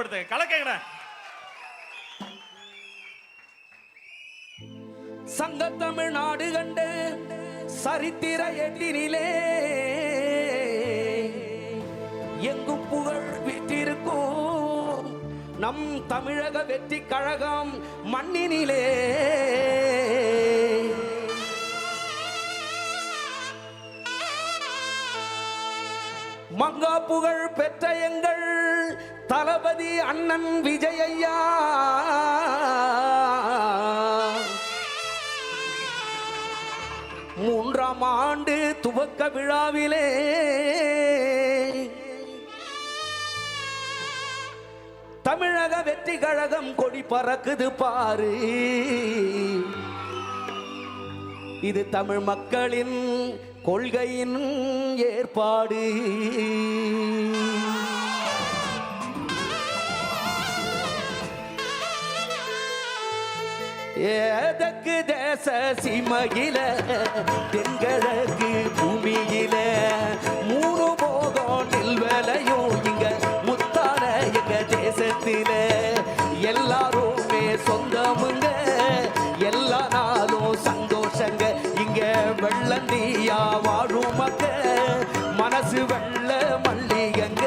உற்சாகப்படுத்து கலக்கங்கடா. சங்க தமிழ்நாடு கண்டு சரித்திர எட்டினிலே எங்கும் புகழ் விட்டிருக்கும் நம் தமிழக வெற்றி கழகம் மண்ணினிலே மங்கா புகழ் பெற்ற எங்கள் தளபதி அண்ணன் விஜயையா மூன்றாம் ஆண்டு துவக்க விழாவிலே தமிழக வெற்றி கழகம் கொடி பறக்குது பாரு. இது தமிழ் மக்களின் கொள்கையின் ஏற்பாடு. ஏதற்கு தேச சீமையில தென்கிழக்கு பூமியில மூணு போகம் நெல்வேலையும் இங்க முத்தான எங்க தேசத்தில எல்லாருமே சொந்தமுங்க எல்லா நாளும் சந்தோஷங்க இங்க வெள்ளந்தியா வாழும் மக்க மனசு வெள்ள மல்லிகங்க.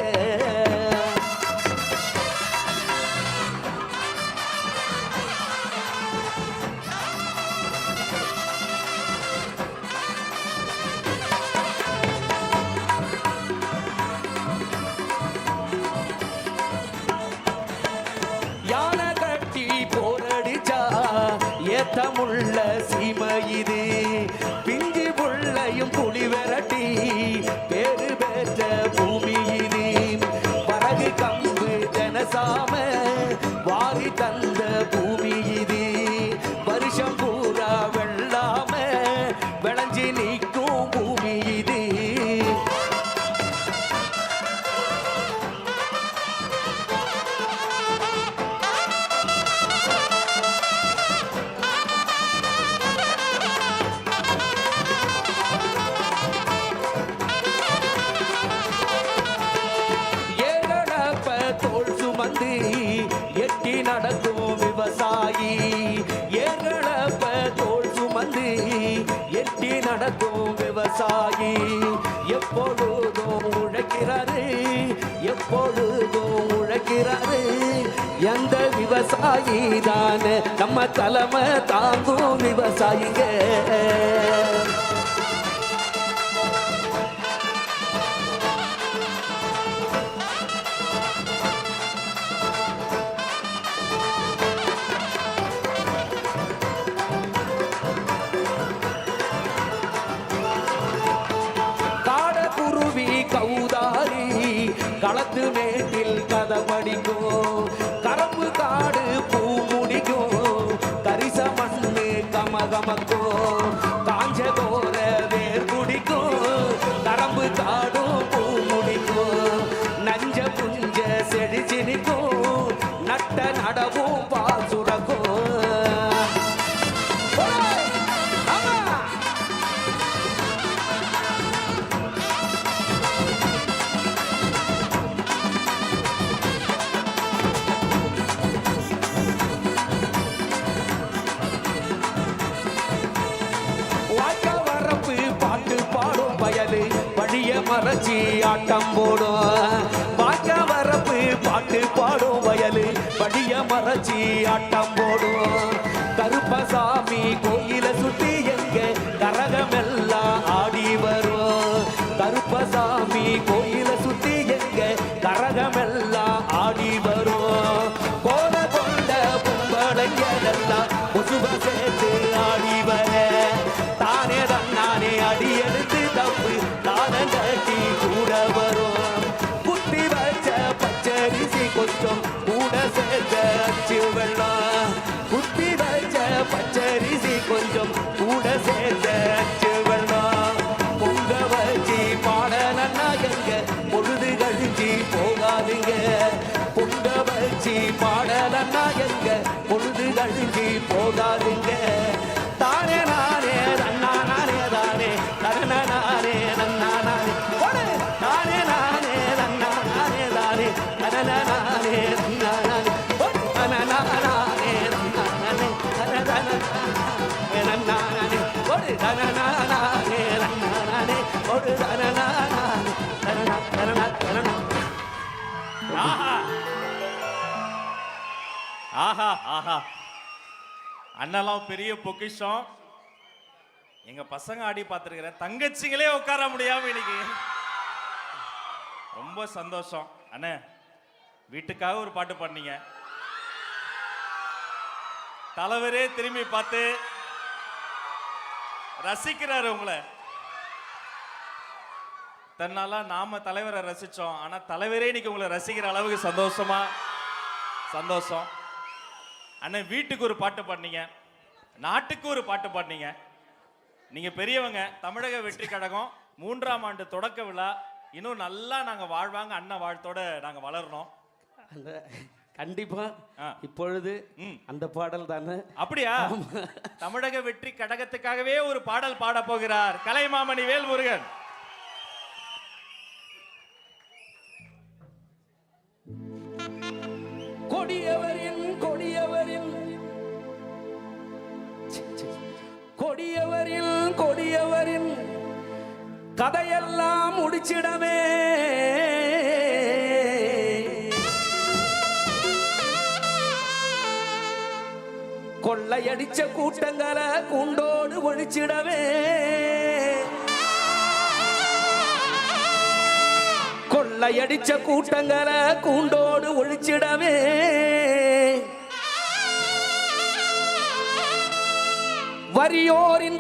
யானை கட்டி போரடிச்சா ஏத்தமுள்ள சீமை இது பிஞ்சி புள்ளையும் புலி விரட்டி பேரு பெற்ற பூமி இது பறகு கம்பு ஜனசாம வாரி தந்த பூமி இது வருஷம் பூரா வெள்ளாம விளைஞ்சி நீக்கும் பூமி இது. சுமந்து எட்டி நடக்கும் விவசாயி ஏகளப்ப தோல் சுமந்து எட்டி நடக்கும் விவசாயி எப்பொழுதும் உழைக்கிறாரு எப்பொழுதும் உழைக்கிறாரு. எந்த விவசாயி தானே நம்ம தலைமை தாங்கும் விவசாயிங்க. கவுதாரி களத்து மேட்டில் கதை படிக்கும் கரம்பு காடு பூ முடிக்கும் கரிச மண்ணு கமகமக்கும் காஞ்ச கோர வேர் குடிக்கும் கரம்பு காடும் பூ முடிக்கும் நஞ்ச புஞ்ச செடிச்சு நிற்கும் நட்ட நடவும் பால் சுரக்கும். வழிய மறைச்சி ஆட்டம் போடும் வாக்க வரப்பு பாட்டு பாடும் வயலு வழிய மறைச்சி ஆட்டம் போடும். கருப்பசாமி கோயில சுத்தி எங்க கரகமெல்லாம் ஆடி வரும் கருப்பசாமி கோயில சுத்தி எங்க கரகமெல்லாம் ஆடி வரும். கோல கொண்ட பொம்பளைங்கெல்லாம் கொசுவ சேர்த்து ஆடி வர தானே தன்னானே அடி எடுத்து தப்பு தானங்கட்டி கூட வரும். குத்தி வச்ச பச்சரிசி கொஞ்சம் கூட சேர்த்த அச்சு வெள்ளம் குத்தி வச்ச பச்சரிசி கொஞ்சம் கூட சேர்த்த அச்சு வெள்ளம். பொங்க வச்சு பாடலன்னா எங்க பொழுது கழிஞ்சி போகாதுங்க பொங்க வச்சு பாடலன்னா எங்க பொழுது கழிஞ்சி போகாதுங்க. தானே நானே நன்னா நானே தானே நன்னா நானே நன்னா நானே தானே நானே நன்னா நானே தானே நன்னா நானே நன்னா தனநானே நன்னானே ஒரு தனநானே தனனா தனனா தனனா. ஆஹா ஆஹா ஆஹா, அண்ணெல்லாம் பெரிய பொக்கிஷம். எங்க பசங்க ஆடி பார்த்துருக்கிறேன், தங்கச்சிங்களே உட்கார முடியாம இன்னைக்கு. ரொம்ப சந்தோஷம் அண்ணே. வீட்டுக்காக ஒரு பாட்டு பாடுனீங்க, தலைவரே திரும்பி பார்த்து ரசிக்கிறாரு உங்களை. தன்னால நாம தலைவரை ரசிச்சோம், ஆனா தலைவரே இன்னைக்கு உங்களை ரசிக்கிற அளவுக்கு சந்தோஷம். அண்ணன் வீட்டுக்கு ஒரு பாட்டு பாடுனீங்க, நாட்டுக்கு ஒரு பாட்டு பாடுனீங்க. நீங்க பெரியவங்க. தமிழக வெற்றி கழகம் 3ஆம் ஆண்டு தொடக்க விழா இன்னும் நல்லா நாங்க வாழ்வாங்க, அண்ணன் வாழ்த்தோட நாங்க வளரணும். கண்டிப்பா இப்பொழுது அந்த பாடல் தானே. அப்படியா? தமிழக வெற்றி கழகத்துக்காகவே ஒரு பாடல் பாட போகிறார் கலைமாமணி வேல்முருகன். கொடியவரின் கொடியவரின் கொடியவரின் கொடியவரின் கதையெல்லாம் முடிச்சிடமே. கொள்ளையடிச்ச கூட்டங்களை கூண்டோடு ஒழிச்சிடவே. கொள்ளையடிச்ச கூட்டங்களை கூண்டோடு ஒழிச்சிடவே. வறியோரின்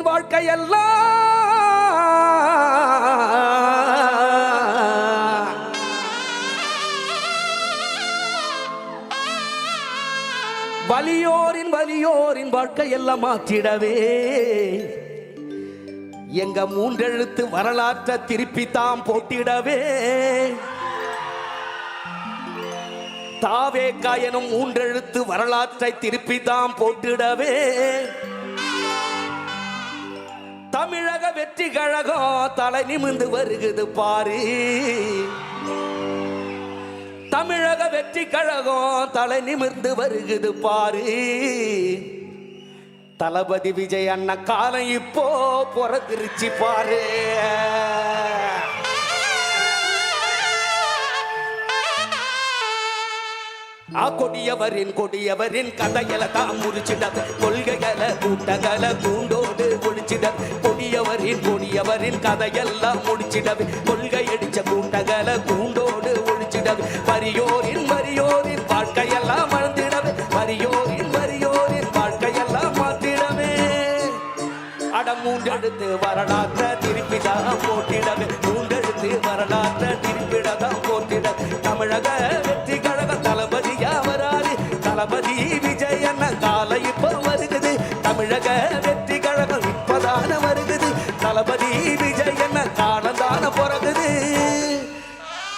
வாழ்க்கையெல்லாம் வலியோரின் வாழ்க்கையெல்லாம் மாற்றிடவே. எங்க 3 எழுத்து வரலாற்றை திருப்பி தாம் போட்டிடவே. தாவேகா எனும் 3 எழுத்து வரலாற்றை திருப்பி தாம் போட்டிடவே. தமிழக வெற்றி கழகம் தலை நிமிர்ந்து வருகுது பாரு. தமிழக வெற்றி கழகம் தலை நிமிர்ந்து வருகுது பாரு. தளபதி விஜய் அண்ணன் காலம் இப்போ பிறந்திருச்சு பாரு. கொடியவரின் கதைகளை தான் முடிச்சிடது. கொள்கைகளை கூட்டங்களை கூண்டோடு ஒழிச்சிடது. கொடியவரின் கதையெல்லாம் முடிச்சிடது. கொள்கை அடிச்ச கூட்டங்களை கூண்டோடு ஒழிச்சிடது. வறியோரின் வாழ்க்கையெல்லாம் மறந்திடவே. வறியோரின் வாழ்க்கையெல்லாம் மாற்றிடவே. அட 3 எழுத்து வரலாற்றை திருப்பிதான் போட்டிடவே. 3 எழுத்து வரலாற்றை திருப்பிடதான் போட்டிட. தமிழக வெற்றி கழக தளபதியா வராது. தளபதி விஜய் அண்ணன் காலை இப்ப வருகுது. தமிழக வெற்றி கழகம் இப்பதான வருகுது. தளபதி விஜய் அண்ணன் காலந்தான பிறகுது.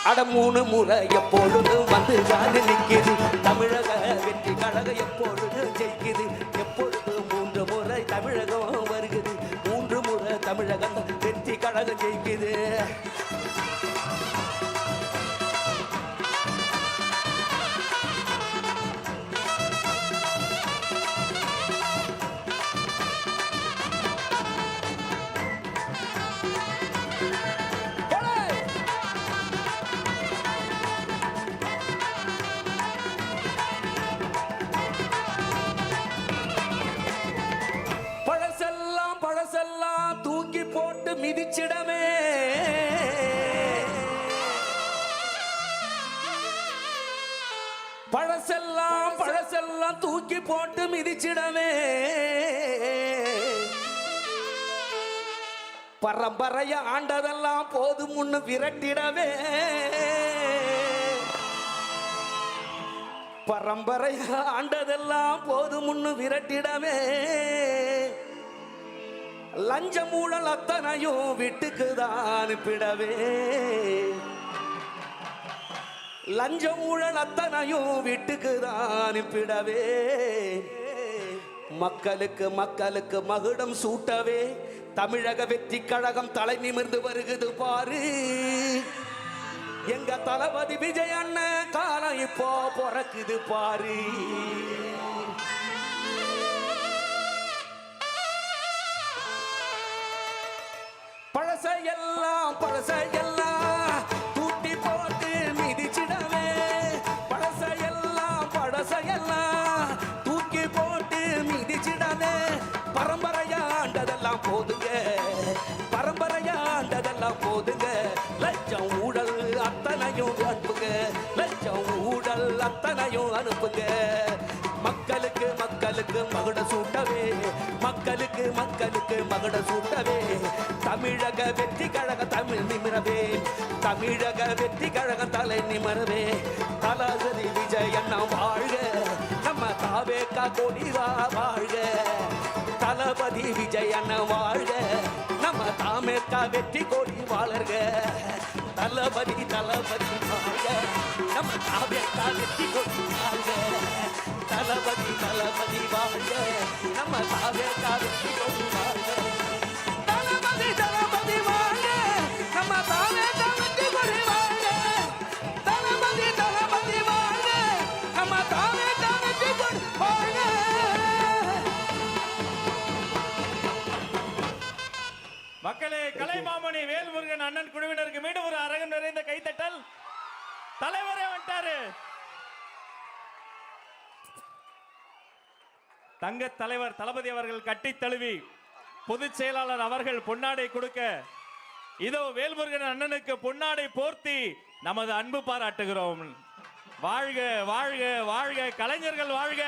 அட 3 முறை எப்பொழுதும் வந்து காலி நிற்கிது. தமிழக வெற்றி கழகம் எப்பொழுது ஜெயிக்குது. எப்பொழுது 3 முறை தமிழகம் வருகுது. 3 முறை தமிழகம் வெற்றி கழகம் ஜெயிக்குது. பழசெல்லாம் தூக்கி போட்டு மிதிச்சிடமே. பழசெல்லாம் தூக்கி போட்டு மிதிச்சிடமே. பரம்பரைய ஆண்டதெல்லாம் போதும் முன்னு விரட்டிடவே. பரம்பரைய ஆண்டதெல்லாம் போதும் முன்னு விரட்டிடவே. லஞ்ச மூழல் அத்தனையும் வீட்டுக்குதான் அனுப்பிடவே. லஞ்ச ஊழல் அத்தனையும் வீட்டுக்குதான் அனுப்பிடவே. மக்களுக்கு மகுடம் சூட்டவே. தமிழக வெற்றி கழகம் தலை நிமிர்ந்து வருகுது பாரு. எங்க தளபதி விஜய் அண்ணன் காலம் இப்போ பிறக்குது பாரு. பழசையெல்லாம் தூட்டி போட்டு மிதிச்சிடவே பழசையெல்லாம் தூக்கி போட்டு மிதிச்சிடவே பரம்பரையாண்டதெல்லாம் போதுங்க பரம்பரையாண்டதெல்லாம் போதுங்க லட்சம் ஊழல் அத்தனையும் அனுப்புங்க லட்சம் ஊழல் அத்தனையும் அனுப்புங்க மக்களுக்கு மக்களுக்கு மகுட சூட்டவே மக்களுக்கு மக்களுக்கு மகுட சூட்டவே தமிழக வெற்றி கழக தமிழ் நிமிரவே தமிழக வெற்றி கழக தலை நிமிரவே தளபதி விஜய் அண்ணா வாழ்க நம்ம தாவேக்கா கொடிவா வாழ்க தளபதி விஜய் அண்ணா வாழ்க நம்ம தாமேக்கா வெற்றி கொடி வாழர்க தளபதி தளபதி வாழ்க நம்ம தாவேக்கா வெற்றி கொடி வாழ்க தளபதி தளபதி வாழ்க நம்ம தாவேக்கா வெற்றி கொடி வாழ்க தளபதி தளபதி வாழ்க நம்ம தாவேக்கா வெற்றி கொடி வாழ்க தளபதி தளபதி வாழ்க நம்ம தாவேக்கா வெற்றி கொடி வாழ்க மக்களே, கலைமாமணி வேல்முருகன் அண்ணன் குழுவினருக்கு மீண்டும் ஒரு அரங்கம் நிறைந்த கைத்தட்டல். தலைவரே வந்துட்டாரு. தங்க தலைவர் தளபதி அவர்கள் கட்டி தழுவி பொதுச் செயலாளர் அவர்கள் பொன்னாடை கொடுக்க இதோ வேல்முருகன் அண்ணனுக்கு பொன்னாடை போர்த்தி நமது அன்பு பாராட்டுகிறோம். வாழ்க வாழ்க வாழ்க கலைஞர்கள் வாழ்க.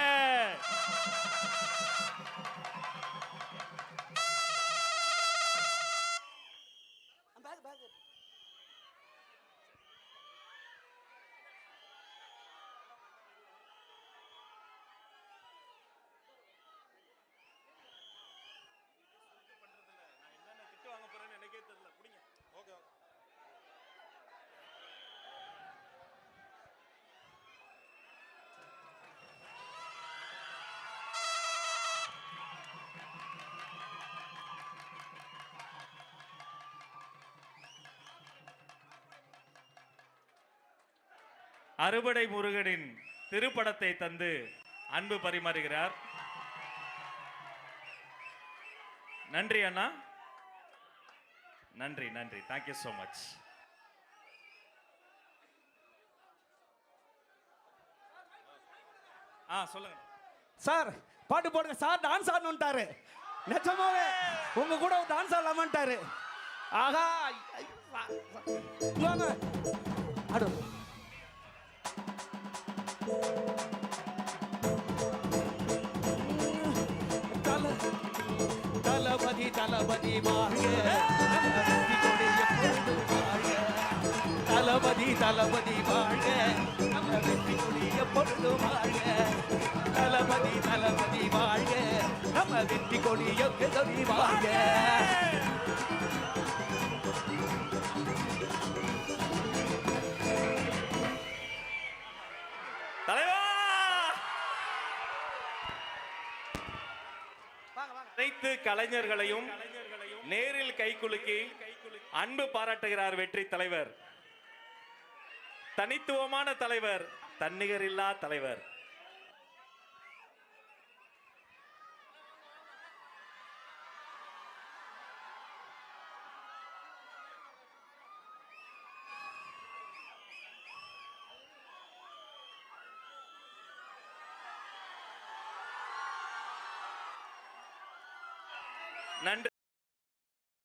அறுபடை முருகனின் திருப்படத்தை தந்து அன்பு பரிமாறுகிறார். நன்றி அண்ணா, நன்றி நன்றி, தேங்க்யூ சோ மச். சொல்லுங்க சார். பாட்டு போடுங்க சார். டான்ஸ் ஆடணும்ட்டாரு. நிஜமாவே உங்க கூட டான்ஸ் ஆடலாமான்ட்டாரு. ஆஹா, வாங்க ஆடு. தளபதி தளபதி வாழ்க தளபதி தளபதி வாழ்க நம்ம வெற்றி கொடி எப்பொழுது வாழ்க தளபதி தளபதி வாழ்க நம்ம வெற்றி கொடி எப்பொழுது வாழ்க. அனைத்து கலைஞர்களையும் நேரில் கைகுலுக்கி அன்பு பாராட்டுகிறார் வெற்றி தலைவர். தனித்துவமான தலைவர், தன்னிகரில்லா தலைவர். நன்றி.